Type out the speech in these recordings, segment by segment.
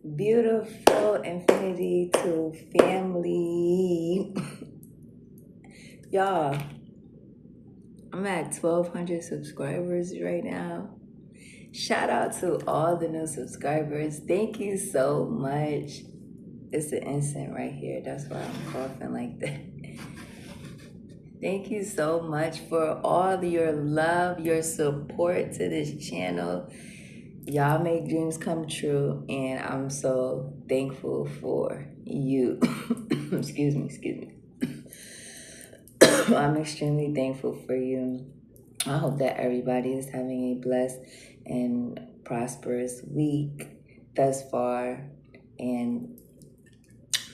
Beautiful infinity to family. Y'all, I'm at 1,200 subscribers right now. Shout out to all the new subscribers. Thank you so much. It's the instant right here. That's why I'm coughing like that. Thank you so much for all your love, your support to this channel. Y'all make dreams come true, and I'm so thankful for you. Excuse me. I'm extremely thankful for you. I hope that everybody is having a blessed and prosperous week thus far. And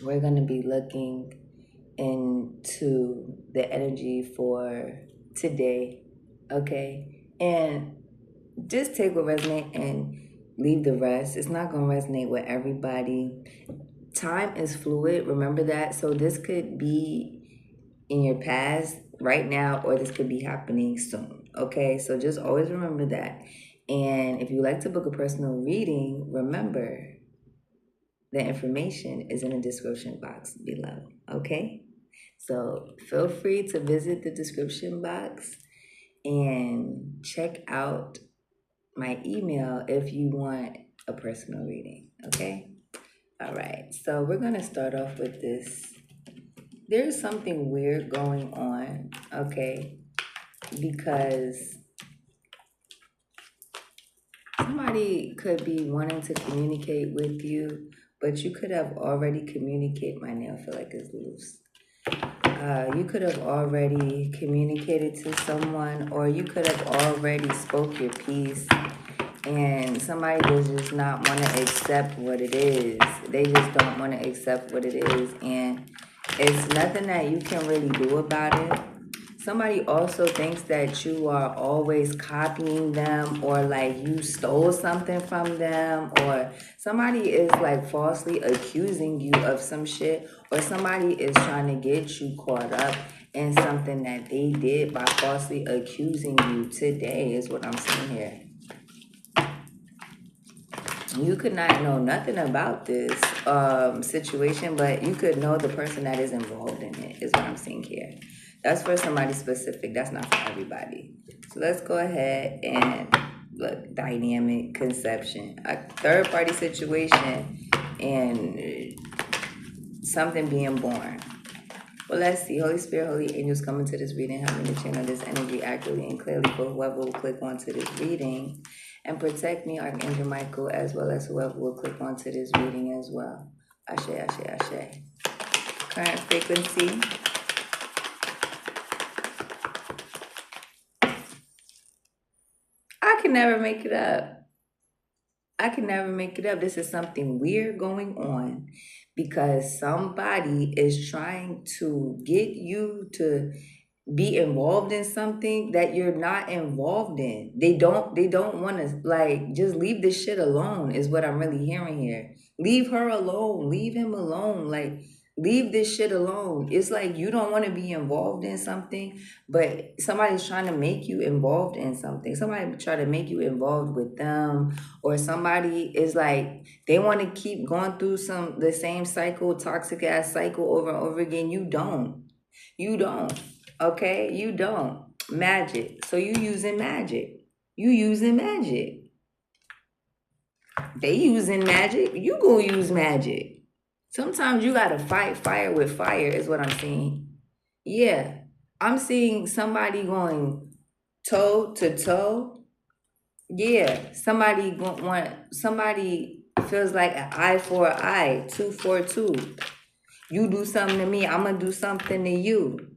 we're going to be looking into the energy for today, okay? And just take what resonates and leave the rest. It's not going to resonate with everybody. Time is fluid, remember that. So this could be in your past right now, or this could be happening soon, okay? So just always remember that. And if you like to book a personal reading, remember the information is in the description box below, okay? So feel free to visit the description box and check out my email if you want a personal reading, okay? All right, so we're gonna start off with this. There's something weird going on, okay? Because somebody could be wanting to communicate with you, but you could have already communicated. My nail feel like it's loose. You could have already communicated to someone, or you could have already spoke your piece, and somebody does just not want to accept what it is. They just don't want to accept what it is, and it's nothing that you can really do about it. Somebody also thinks that you are always copying them, or like you stole something from them, or somebody is like falsely accusing you of some shit, or somebody is trying to get you caught up in something that they did by falsely accusing you today is what I'm seeing here. You could not know nothing about this situation, but you could know the person that is involved in it is what I'm seeing here. That's for somebody specific. That's not for everybody. So let's go ahead and look. Dynamic conception. A third party situation and something being born. Well, let's see. Holy Spirit, Holy Angels come into this reading, help me to channel this energy accurately and clearly for whoever will click onto this reading. And protect me, Archangel Michael, as well as whoever will click onto this reading as well. Ashe, ashe, ashe. Current frequency. I can never make it up. I can never make it up. This is something weird going on because somebody is trying to get you to be involved in something that you're not involved in. They don't want to, like, just leave this shit alone is what I'm really hearing here. Leave her alone. Leave him alone. Like, leave this shit alone. It's like you don't want to be involved in something, but somebody's trying to make you involved in something. Somebody try to make you involved with them, or somebody is like they want to keep going through the same cycle, toxic ass cycle over and over again. You don't. Okay, you don't. Magic. So you using magic. You using magic. They using magic. You gonna use magic. Sometimes you gotta fight fire with fire is what I'm seeing. Yeah. I'm seeing somebody going toe to toe. Yeah. Somebody feels like an eye for an eye, 2 for 2. You do something to me, I'm gonna do something to you.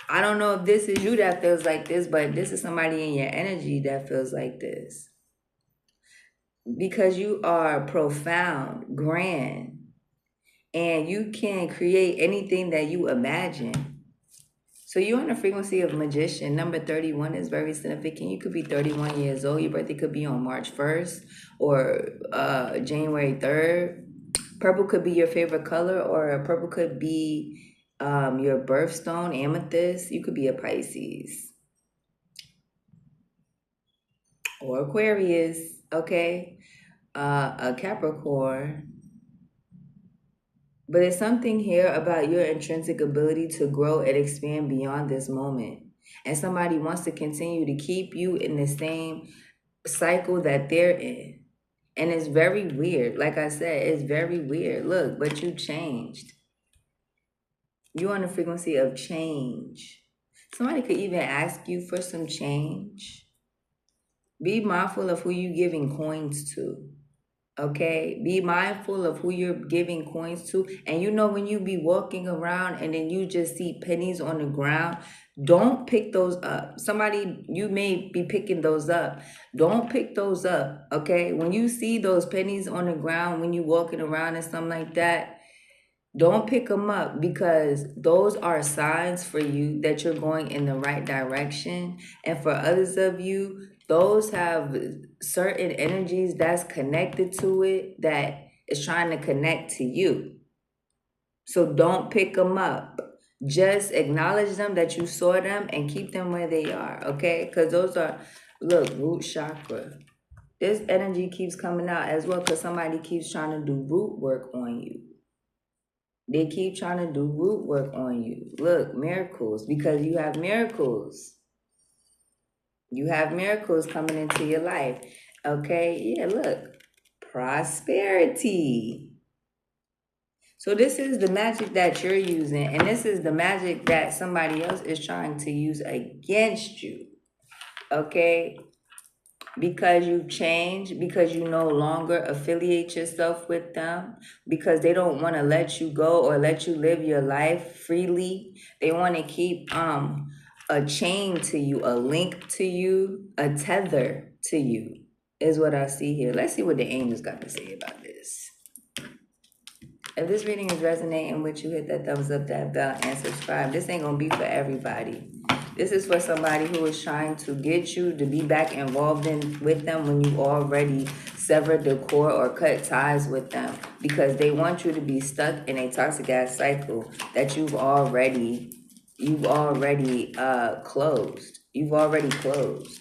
I don't know if this is you that feels like this, but this is somebody in your energy that feels like this. Because you are profound, grand, and you can create anything that you imagine. So you're on the frequency of magician. Number 31 is very significant. You could be 31 years old. Your birthday could be on March 1st or January 3rd. Purple could be your favorite color, or purple could be your birthstone, amethyst. You could be a Pisces or Aquarius, okay? a Capricorn. But it's something here about your intrinsic ability to grow and expand beyond this moment. And somebody wants to continue to keep you in the same cycle that they're in. And it's very weird. Like I said, it's very weird. Look, but you changed. You're on the frequency of change. Somebody could even ask you for some change. Be mindful of who you're giving coins to. Okay, be mindful of who you're giving coins to. And you know, when you be walking around and then you just see pennies on the ground, don't pick those up. Somebody, you may be picking those up. Don't pick those up. Okay, when you see those pennies on the ground, when you walking around and something like that, don't pick them up, because those are signs for you that you're going in the right direction. And for others of you, those have certain energies that's connected to it that is trying to connect to you. So don't pick them up. Just acknowledge them that you saw them and keep them where they are, okay? Because those are, look, root chakra. This energy keeps coming out as well because somebody keeps trying to do root work on you. They keep trying to do root work on you. Look, miracles, because you have miracles. You have miracles coming into your life. Okay, yeah, look, prosperity. So this is the magic that you're using, and this is the magic that somebody else is trying to use against you. Okay, because you've changed, because you no longer affiliate yourself with them, because they don't want to let you go or let you live your life freely. They want to keep a chain to you, a link to you, a tether to you, is what I see here. Let's see what the angels got to say about this. If this reading is resonating with you, hit that thumbs up, that bell, and subscribe. This ain't gonna be for everybody. This is for somebody who is trying to get you to be back involved with them when you already severed the cord or cut ties with them, because they want you to be stuck in a toxic ass cycle that you've already closed. You've already closed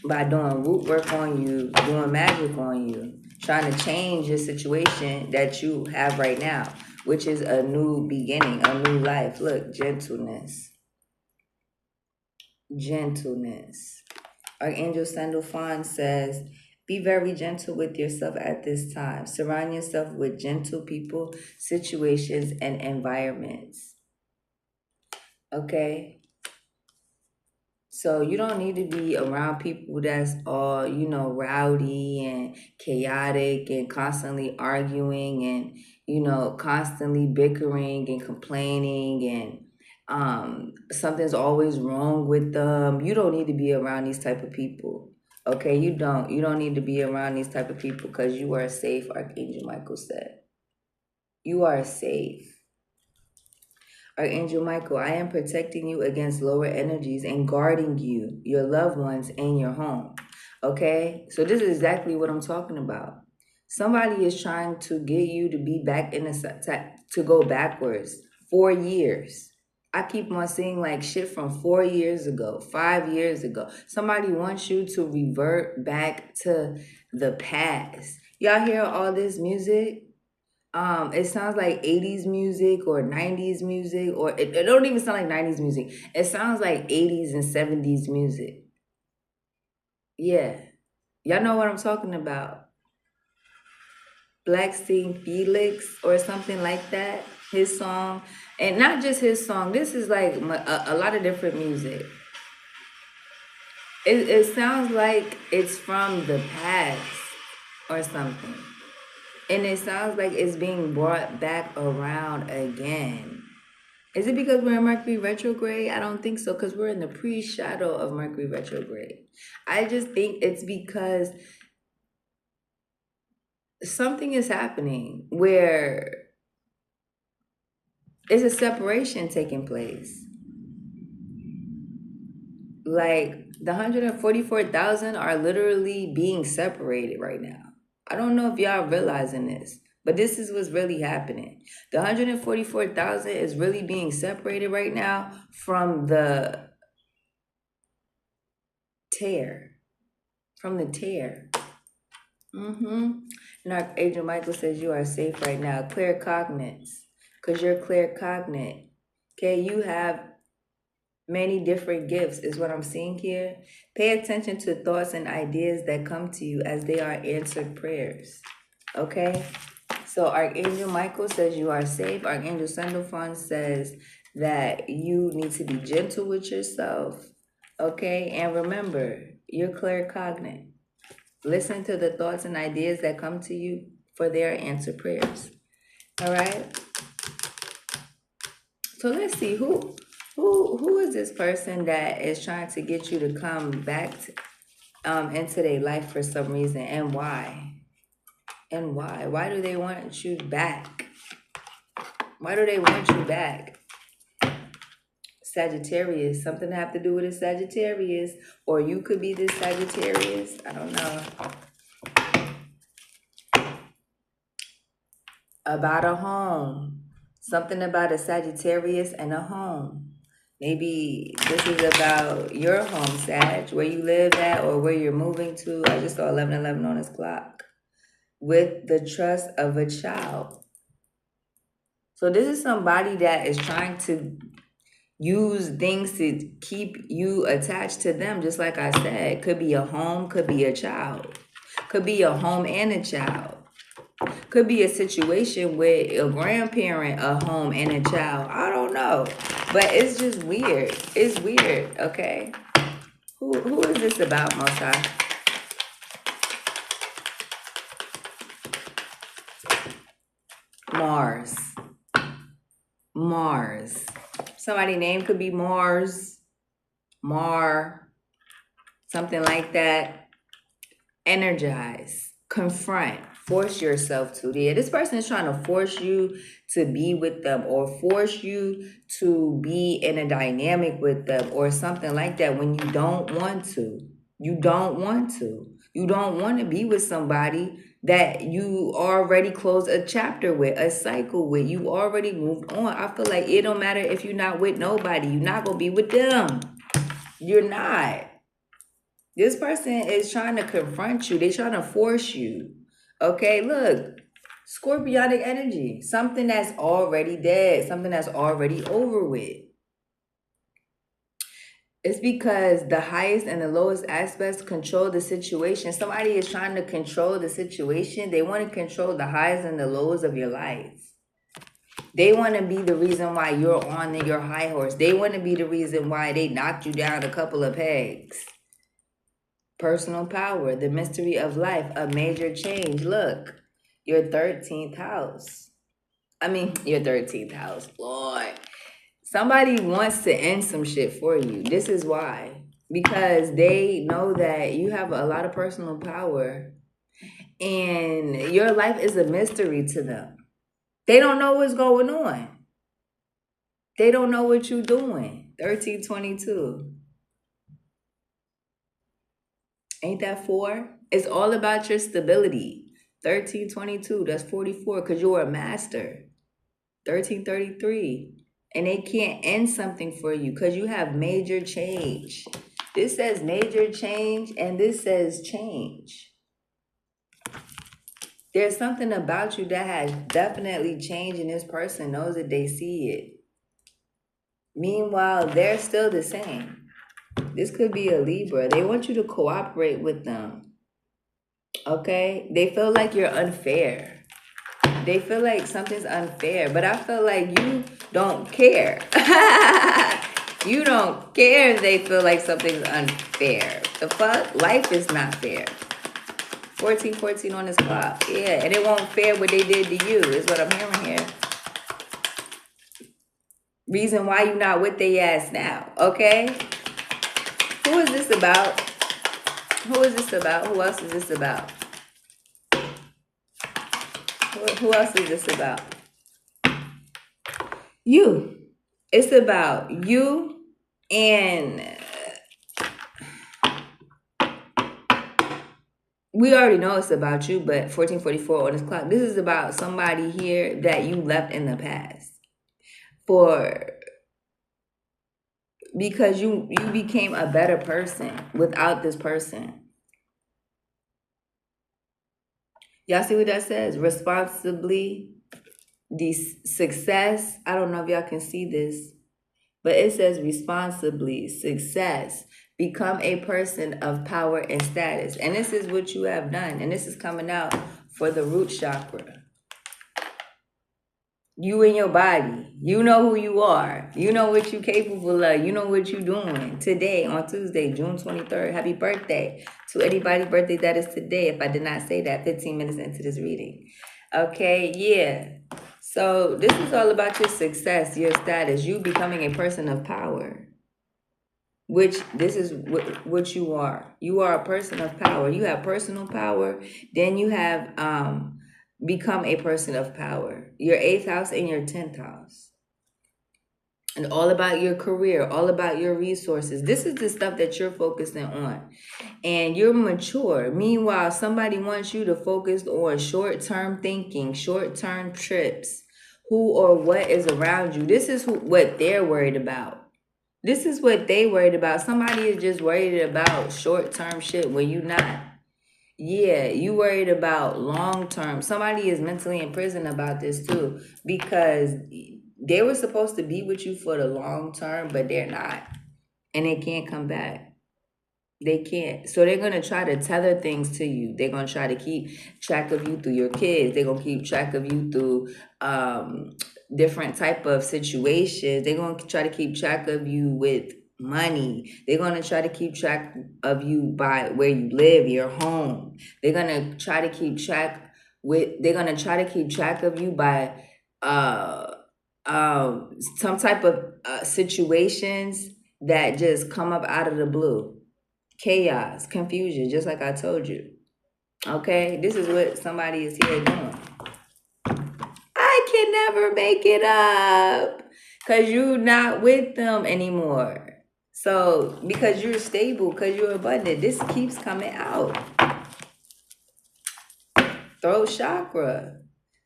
by doing root work on you, doing magic on you, trying to change the situation that you have right now, which is a new beginning, a new life. Look, gentleness. Gentleness. Archangel Sandalphon says, be very gentle with yourself at this time. Surround yourself with gentle people, situations, and environments. Okay? So you don't need to be around people that's all, rowdy and chaotic and constantly arguing and, constantly bickering and complaining and something's always wrong with them. You don't need to be around these type of people. Okay, you don't need to be around these type of people, because you are safe, Archangel Michael said. You are safe. Archangel Michael, I am protecting you against lower energies and guarding you, your loved ones, and your home. Okay? So this is exactly what I'm talking about. Somebody is trying to get you to be back to go backwards 4 years. I keep on seeing like shit from 4 years ago, 5 years ago. Somebody wants you to revert back to the past. Y'all hear all this music? It sounds like 80s music or 90s music, or it don't even sound like 90s music. It sounds like 80s and 70s music. Yeah. Y'all know what I'm talking about. Blackstein Felix or something like that. His song. And not just his song. This is like a lot of different music. It sounds like it's from the past or something. And it sounds like it's being brought back around again. Is it because we're in Mercury retrograde? I don't think so, because we're in the pre-shadow of Mercury retrograde. I just think it's because something is happening where there's a separation taking place. Like the 144,000 are literally being separated right now. I don't know if y'all realizing this, but this is what's really happening. The 144,000 is really being separated right now from the tear. From the tear. Mm-hmm. And Archangel Michael says you are safe right now. Clear cognate. Because you're clear cognate. Okay, you have many different gifts, is what I'm seeing here. Pay attention to thoughts and ideas that come to you as they are answered prayers. Okay? So Archangel Michael says you are safe. Archangel Sandalphon says that you need to be gentle with yourself. Okay? And remember, you're claircognate. Listen to the thoughts and ideas that come to you, for their answer prayers. All right. So let's see who is this person that is trying to get you to come back into their life for some reason, and why? And why? Why do they want you back? Why do they want you back? Sagittarius, something to have to do with a Sagittarius, or you could be this Sagittarius. I don't know. About a home. Something about a Sagittarius and a home. Maybe this is about your home, Sag, where you live at or where you're moving to. I just saw 11:11 on this clock. With the trust of a child. So this is somebody that is trying to use things to keep you attached to them, just like I said. Could be a home, could be a child. Could be a home and a child. Could be a situation with a grandparent, a home, and a child. I don't know. But it's just weird. It's weird, okay? Who is this about, Most High? Mars. Mars. Somebody's name could be Mars. Mar. Something like that. Energize. Confront. Force yourself to. Yeah, this person is trying to force you to be with them, or force you to be in a dynamic with them, or something like that, when you don't want to. You don't want to. You don't want to be with somebody that you already closed a chapter with, a cycle with. You already moved on. I feel like it don't matter if you're not with nobody. You're not going to be with them. You're not. This person is trying to confront you. They're trying to force you. Okay, look. Scorpionic energy. Something that's already dead. Something that's already over with. It's because the highest and the lowest aspects control the situation. Somebody is trying to control the situation. They want to control the highs and the lows of your life. They want to be the reason why you're on your high horse. They want to be the reason why they knocked you down a couple of pegs. Personal power, the mystery of life, a major change. Look, your 13th house. Your 13th house. Lord. Somebody wants to end some shit for you. This is why. Because they know that you have a lot of personal power and your life is a mystery to them. They don't know what's going on. They don't know what you're doing. 1322. Ain't that 4? It's all about your stability. 1322, that's 44, because you're a master. 1333. And they can't end something for you because you have major change. This says major change and this says change. There's something about you that has definitely changed, and this person knows that they see it. Meanwhile, they're still the same. This could be a Libra. They want you to cooperate with them. Okay? They feel like you're unfair. They feel like something's unfair, but I feel like you don't care. You don't care if they feel like something's unfair. The fuck? Life is not fair. 1414 on this clock. Yeah, and it won't fair what they did to you is what I'm hearing here. Reason why you not with they ass now, okay? Who is this about? Who is this about? Who else is this about? Who else is this about? You. It's about you, and we already know it's about you, but 1444 on this clock. This is about somebody here that you left in the past. Because you became a better person without this person. Y'all see what that says? Responsibly, the success. I don't know if y'all can see this, but it says responsibly, success. Become a person of power and status. And this is what you have done. And this is coming out for the root chakra. You and your body. You know who you are. You know what you're capable of. You know what you're doing. Today, on Tuesday, June 23rd, happy birthday to anybody's birthday that is today. If I did not say that 15 minutes into this reading. Okay, yeah. So this is all about your success, your status, you becoming a person of power. Which this is what you are. You are a person of power. You have personal power. Then you have become a person of power. Your 8th house and your 10th house. And all about your career, all about your resources. This is the stuff that you're focusing on. And you're mature. Meanwhile, somebody wants you to focus on short-term thinking, short-term trips, who or what is around you. This is what they're worried about. This is what they worried about. Somebody is just worried about short-term shit when you not. Yeah, you worried about long-term. Somebody is mentally in prison about this too, because they were supposed to be with you for the long term, but they're not. And they can't come back. They can't. So they're going to try to tether things to you. They're going to try to keep track of you through your kids. They're going to keep track of you through different type of situations. They're going to try to keep track of you with money. They're going to try to keep track of you by where you live, your home. They're going to try to keep track of you by some type of situations that just come up out of the blue. Chaos, confusion, just like I told you. Okay, this is what somebody is here doing. I can never make it up because you're not with them anymore. So, because you're stable, because you're abundant, this keeps coming out. Throat chakra.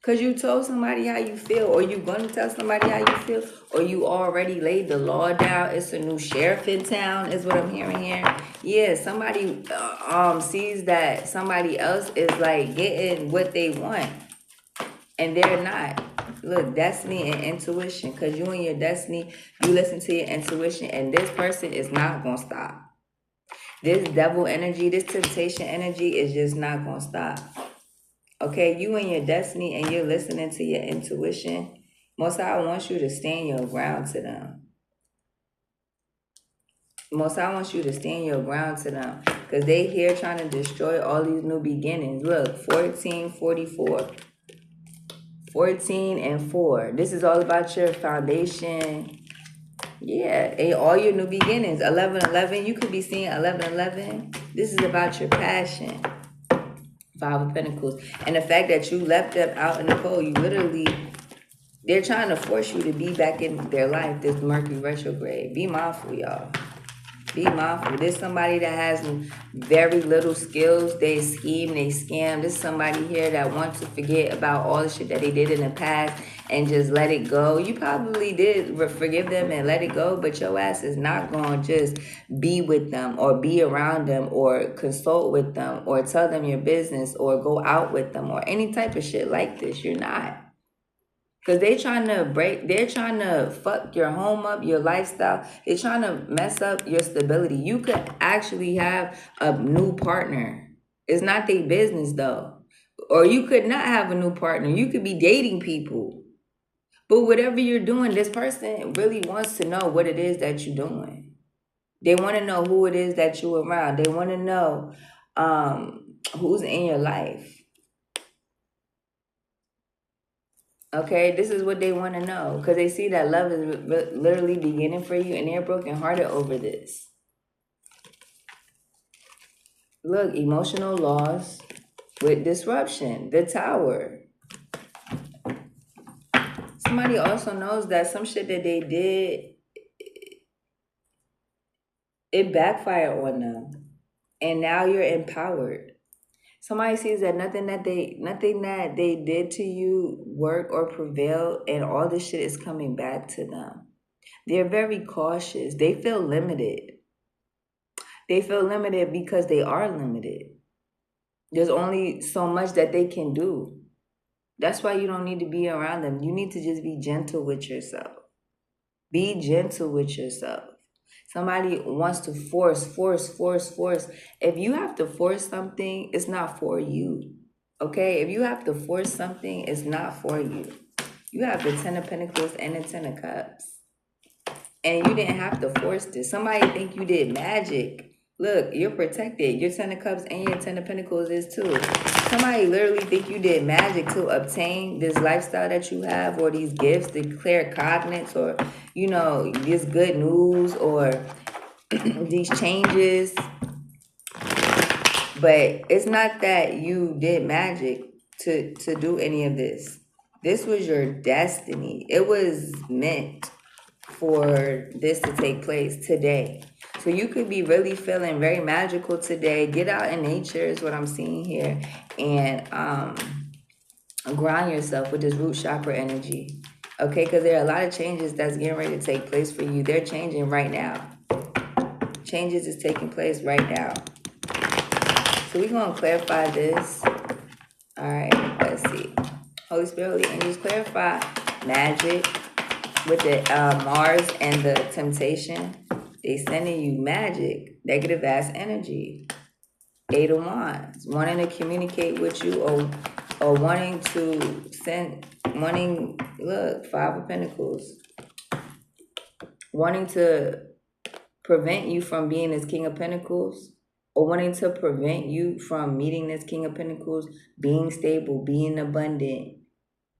Because you told somebody how you feel, or you going to tell somebody how you feel, or you already laid the law down. It's a new sheriff in town, is what I'm hearing here. Yeah, somebody sees that somebody else is like getting what they want, and they're not. Look, destiny and intuition, because you and your destiny, you listen to your intuition, and this person is not going to stop. This devil energy, this temptation energy is just not going to stop. Okay, you and your destiny, and you're listening to your intuition. Most High wants you to stand your ground to them. Most High wants you to stand your ground to them, because they here trying to destroy all these new beginnings. Look, 1444. 14 and 4. This is all about your foundation. Yeah, and all your new beginnings. 1111, you could be seeing 1111. This is about your passion. 5 of Pentacles. And the fact that you left them out in the cold, you literally, they're trying to force you to be back in their life, this Mercury retrograde. Be mindful, y'all. Be mindful. There's somebody that has very little skills. They scheme, they scam. There's somebody here that wants to forget about all the shit that they did in the past and just let it go. You probably did forgive them and let it go, but your ass is not going to just be with them or be around them or consult with them or tell them your business or go out with them or any type of shit like this. You're not. Because they're trying to fuck your home up, your lifestyle. They're trying to mess up your stability. You could actually have a new partner. It's not their business though. Or you could not have a new partner. You could be dating people. But whatever you're doing, this person really wants to know what it is that you're doing. They want to know who it is that you're around. They want to know who's in your life. Okay, this is what they want to know, because they see that love is literally beginning for you, and they're brokenhearted over this. Look, emotional loss with disruption, the Tower. Somebody also knows that some shit that they did, it backfired on them, and now you're empowered. Somebody sees that nothing that they did to you worked or prevailed, and all this shit is coming back to them. They're very cautious. They feel limited. They feel limited because they are limited. There's only so much that they can do. That's why you don't need to be around them. You need to just be gentle with yourself. Be gentle with yourself. Somebody wants to force. If you have to force something, it's not for you. Okay? If you have to force something, it's not for you. You have the Ten of Pentacles and the Ten of Cups. And you didn't have to force this. Somebody think you did magic. Look, you're protected. Your Ten of Cups and your Ten of Pentacles is too. Somebody literally think you did magic to obtain this lifestyle that you have, or these gifts, the claircognizance, or, you know, this good news, or these changes. But it's not that you did magic to do any of this. This was your destiny. It was meant for this to take place today. So you could be really feeling very magical today. Get out in nature is what I'm seeing here. And ground yourself with this root chakra energy. Okay, because there are a lot of changes that's getting ready to take place for you. They're changing right now. Changes is taking place right now. So we're going to clarify this. All right, let's see. Holy Spirit, Holy Angels, clarify magic with the Mars and the temptation. They sending you magic, negative ass energy. Eight of Wands, wanting to communicate with you, or wanting to send, look, Five of Pentacles, wanting to prevent you from being this King of Pentacles, or wanting to prevent you from meeting this King of Pentacles, being stable, being abundant,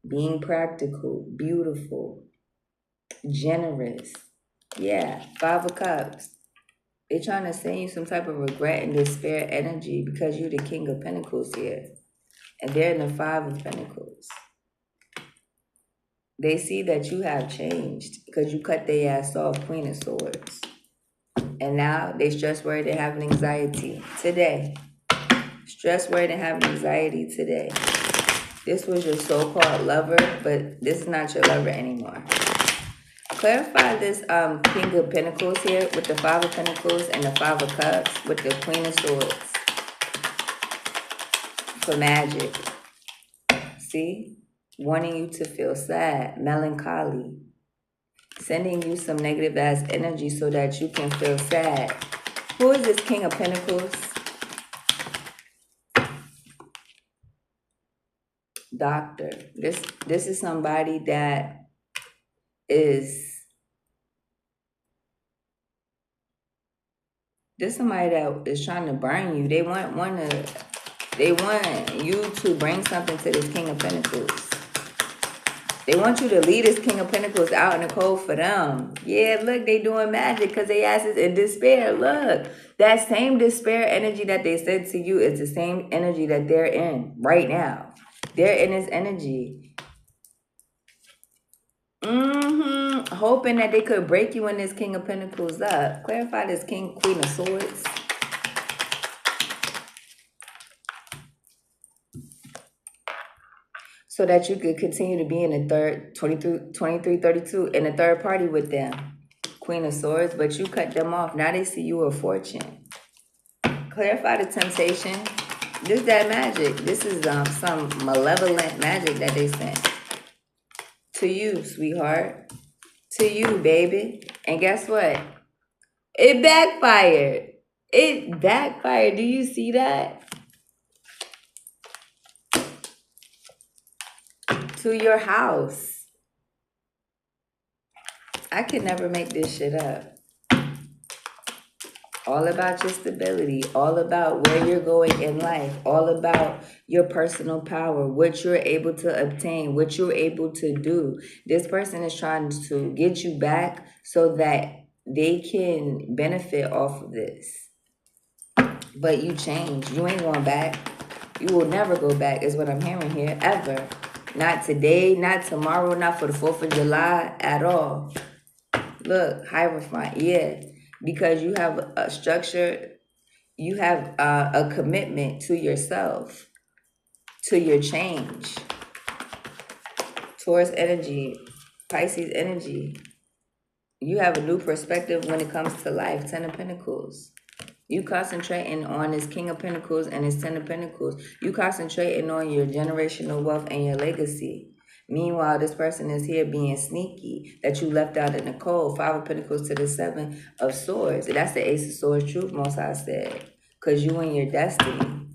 being practical, beautiful, generous. Yeah, Five of Cups. They're trying to send you some type of regret and despair energy because you're the King of Pentacles here. And they're in the Five of Pentacles. They see that you have changed because you cut their ass off, Queen of Swords. And now they stress, worried, and having anxiety today. Stress, worried, and having anxiety today. This was your so-called lover, but this is not your lover anymore. Clarify this King of Pentacles here with the Five of Pentacles and the Five of Cups with the Queen of Swords for magic. See? Wanting you to feel sad, melancholy, sending you some negative ass energy so that you can feel sad. Who is this King of Pentacles? Doctor. This is somebody that is... This somebody that is trying to burn you. They want you to bring something to this King of Pentacles. They want you to leave this King of Pentacles out in the cold for them. Yeah, look, they doing magic because they asses in despair. Look, that same despair energy that they said to you is the same energy that they're in right now. They're in this energy. Hoping that they could break you in this King of Pentacles up. Clarify this Queen of Swords. So that you could continue to be in the third, 2332, in the third party with them. Queen of Swords, but you cut them off. Now they see you a fortune. Clarify the temptation. This is that magic. This is some malevolent magic that they sent. To you, sweetheart. To you, baby. And guess what? It backfired. It backfired. Do you see that? To your house. I could never make this shit up. All about your stability. All about where you're going in life. All about your personal power. What you're able to obtain. What you're able to do. This person is trying to get you back so that they can benefit off of this. But you changed. You ain't going back. You will never go back is what I'm hearing here. Ever. Not today, not tomorrow, not for the 4th of July at all. Look, Hierophant, yeah. Because you have a structure, you have a commitment to yourself, to your change. Taurus energy, Pisces energy. You have a new perspective when it comes to life. Ten of Pentacles. You concentrating on this King of Pentacles and this Ten of Pentacles. You concentrating on your generational wealth and your legacy. Meanwhile, this person is here being sneaky that you left out in the cold. Five of Pentacles to the Seven of Swords. That's the Ace of Swords truth, most I said. Because you and your destiny.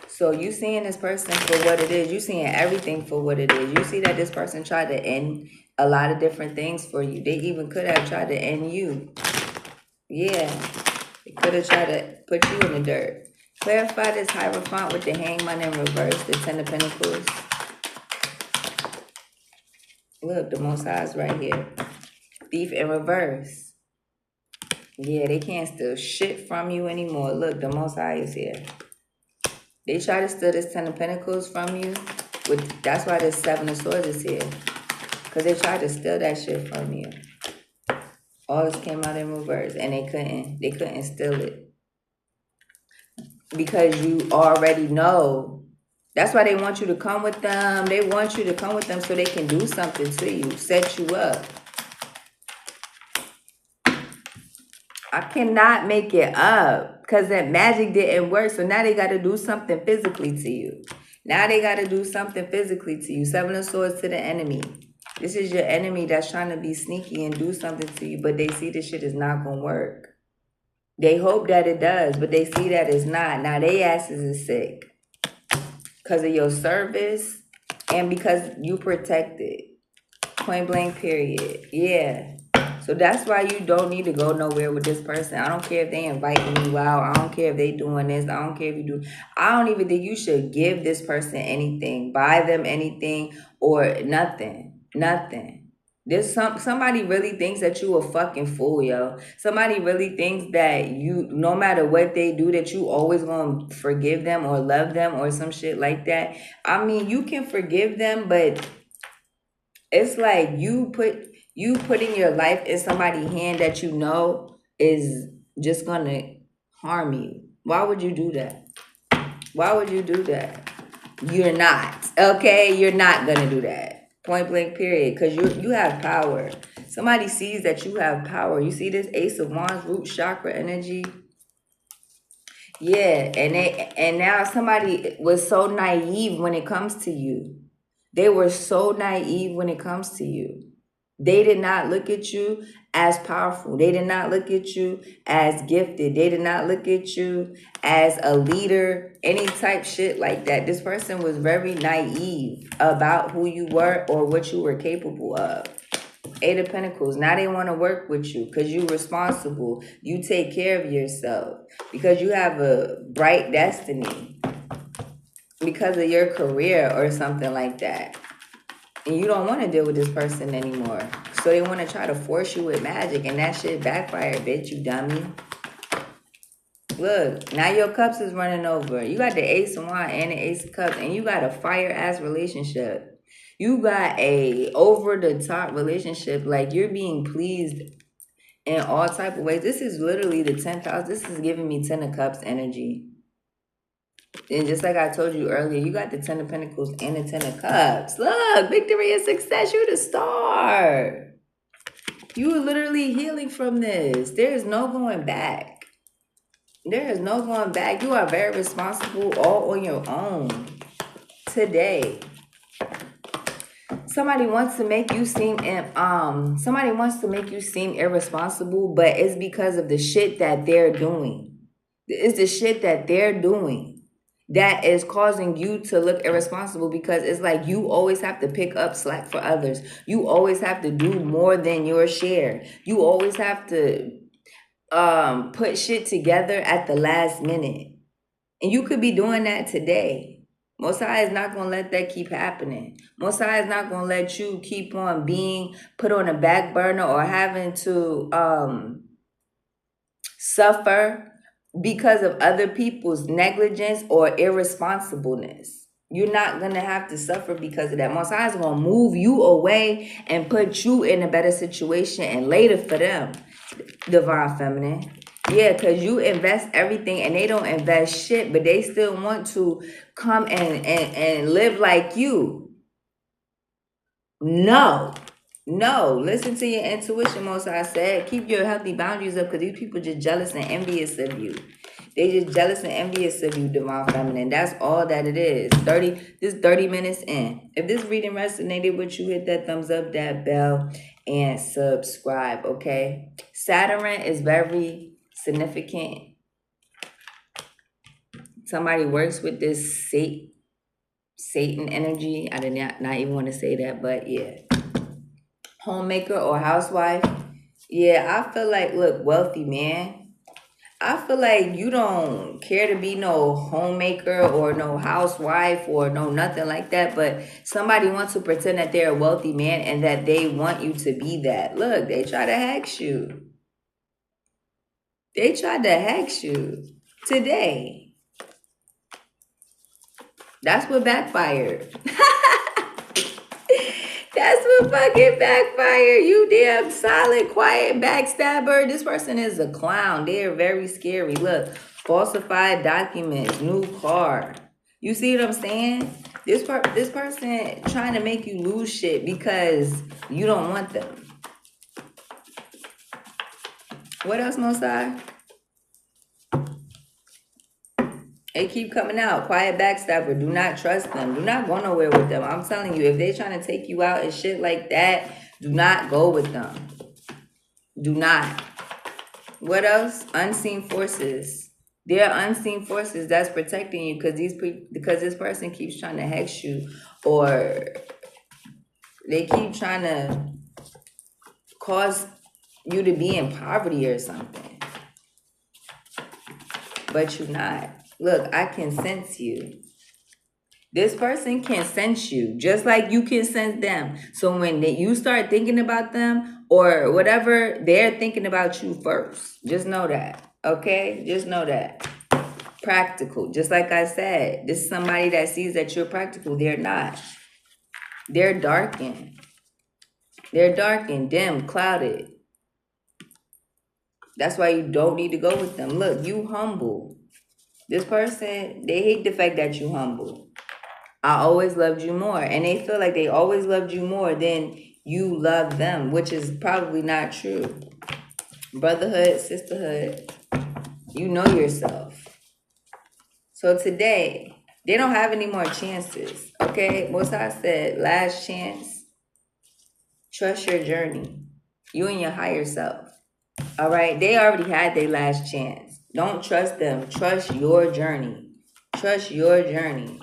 So you seeing this person for what it is. You seeing everything for what it is. You see that this person tried to end a lot of different things for you. They even could have tried to end you. Yeah. They could have tried to put you in the dirt. Clarify this Hierophant with the Hangman in reverse, the Ten of Pentacles. Look, the Most High is right here. Thief in reverse. Yeah, they can't steal shit from you anymore. Look, the Most High is here. They try to steal this Ten of Pentacles from you. That's why this Seven of Swords is here. Because they tried to steal that shit from you. All this came out in reverse. And they couldn't steal it. Because you already know. That's why they want you to come with them. They want you to come with them so they can do something to you. Set you up. I cannot make it up. Because that magic didn't work. So now they got to do something physically to you. Now they got to do something physically to you. Seven of Swords to the enemy. This is your enemy that's trying to be sneaky and do something to you. But they see this shit is not going to work. They hope that it does. But they see that it's not. Now they asses is sick. Because of your service. And because you protected. Point blank period. Yeah. So that's why you don't need to go nowhere with this person. I don't care if they inviting you out. I don't care if they doing this. I don't care if you do. I don't even think you should give this person anything. Buy them anything or nothing. Nothing. There's somebody really thinks that you a fucking fool, yo. Somebody really thinks that you, no matter what they do, that you always gonna forgive them or love them or some shit like that. I mean, you can forgive them, but it's like you putting your life in somebody's hand that you know is just gonna harm you. Why would you do that? Why would you do that? You're not. Okay? You're not gonna do that. Point blank period. Because you have power. Somebody sees that you have power. You see this Ace of Wands, root chakra energy? Yeah, and now somebody was so naive when it comes to you. They were so naive when it comes to you. They did not look at you as powerful. They did not look at you as gifted. They did not look at you as a leader, any type shit like that. This person was very naive about who you were or what you were capable of. Eight of Pentacles. Now they want to work with you because you're responsible. You take care of yourself because you have a bright destiny because of your career or something like that. And you don't want to deal with this person anymore. So they want to try to force you with magic. And that shit backfired, bitch, you dummy. Look, now your cups is running over. You got the Ace of Wands and the Ace of Cups. And you got a fire-ass relationship. You got a over-the-top relationship. Like, you're being pleased in all type of ways. This is literally the 10th house. This is giving me 10 of Cups energy. And just like I told you earlier, you got the 10 of Pentacles and the 10 of Cups. Look, victory and success. You're the star. You are literally healing from this. There is no going back. There is no going back. You are very responsible all on your own today. Somebody wants to make you seem irresponsible, but it's because of the shit that they're doing. It's the shit that they're doing that is causing you to look irresponsible, because it's like you always have to pick up slack for others. You always have to do more than your share. You always have to put shit together at the last minute. And you could be doing that today. Most High is not going to let that keep happening. Most High is not going to let you keep on being put on a back burner or having to suffer because of other people's negligence or irresponsibleness. You're not going to have to suffer because of that. Most High is going to move you away and put you in a better situation and later for them, Divine Feminine. Yeah, because you invest everything and they don't invest shit, but they still want to come and live like you. No. No, listen to your intuition, most I said. Keep your healthy boundaries up because these people just jealous and envious of you. They just jealous and envious of you, Divine Feminine. That's all that it is. 30 minutes in. If this reading resonated with you, hit that thumbs up, that bell, and subscribe, okay? Saturn is very significant. Somebody works with this Satan energy. I did not even want to say that, but yeah. Homemaker or housewife. Yeah, I feel like, look, wealthy man. I feel like you don't care to be no homemaker or no housewife or no nothing like that, but somebody wants to pretend that they're a wealthy man and that they want you to be that. Look, they try to hex you. They tried to hex you today. That's what backfired. That's what fucking backfired. You damn silent, quiet backstabber. This person is a clown. They are very scary. Look, falsified documents, new car. You see what I'm saying? This person trying to make you lose shit because you don't want them. What else, Mosai? They keep coming out. Quiet backstabber. Do not trust them. Do not go nowhere with them. I'm telling you, if they're trying to take you out and shit like that, do not go with them. Do not. What else? Unseen forces. There are unseen forces that's protecting you because this person keeps trying to hex you, or they keep trying to cause you to be in poverty or something. But you're not. Look, I can sense you. This person can sense you just like you can sense them. So when you start thinking about them or whatever, they're thinking about you first. Just know that. Okay? Just know that. Practical. Just like I said, this is somebody that sees that you're practical. They're not. They're darkened. They're darkened, dim, clouded. That's why you don't need to go with them. Look, you humble. This person, they hate the fact that you humble. I always loved you more. And they feel like they always loved you more than you love them, which is probably not true. Brotherhood, sisterhood, you know yourself. So today, they don't have any more chances. Okay? Most I said, last chance. Trust your journey. You and your higher self. All right? They already had their last chance. Don't trust them. Trust your journey. Trust your journey.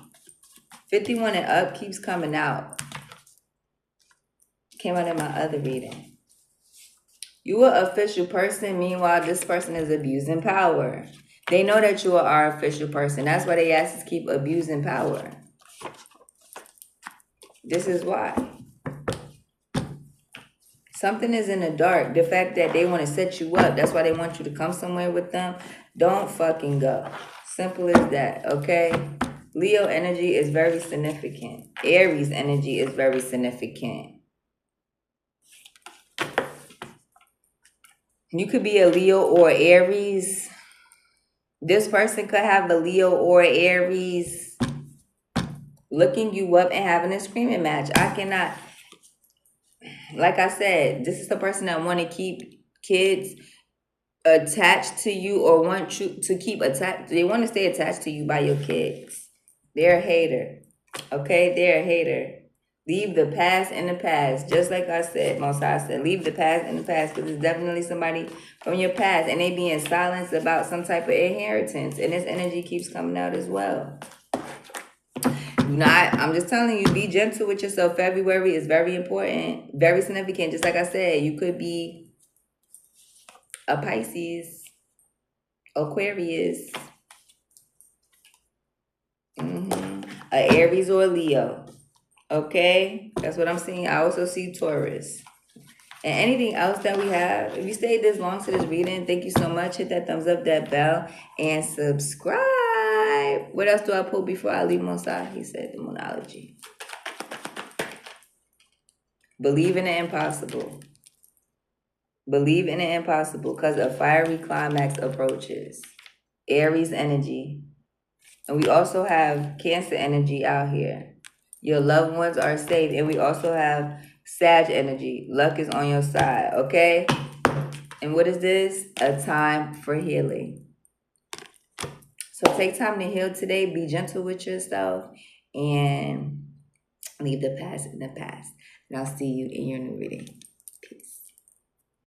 51 and up keeps coming out. Came out in my other reading. You are an official person. Meanwhile, this person is abusing power. They know that you are our official person. That's why they ask us to keep abusing power. This is why. Something is in the dark. The fact that they want to set you up. That's why they want you to come somewhere with them. Don't fucking go. Simple as that, okay? Leo energy is very significant. Aries energy is very significant. You could be a Leo or Aries. This person could have a Leo or Aries looking you up and having a screaming match. I cannot, like I said, this is the person that want to keep kids attached to you or want you to keep attached. They want to stay attached to you by your kids. They're a hater. Okay? They're a hater. Leave the past in the past. Just like I said, Mosai said, leave the past in the past because it's definitely somebody from your past and they be in silence about some type of inheritance. And this energy keeps coming out as well. I'm just telling you, be gentle with yourself. February is very important, very significant. Just like I said, you could be a Pisces, Aquarius, a Aries or a Leo. Okay, that's what I'm seeing. I also see Taurus. And anything else that we have, if you stayed this long to this reading, thank you so much. Hit that thumbs up, that bell, and subscribe. What else do I put before I leave Mosai? He said the monology. Believe in the impossible. Believe in the impossible because a fiery climax approaches. Aries energy. And we also have Cancer energy out here. Your loved ones are safe. And we also have Sag energy. Luck is on your side, okay? And what is this? A time for healing. So take time to heal today. Be gentle with yourself and leave the past in the past. And I'll see you in your new reading.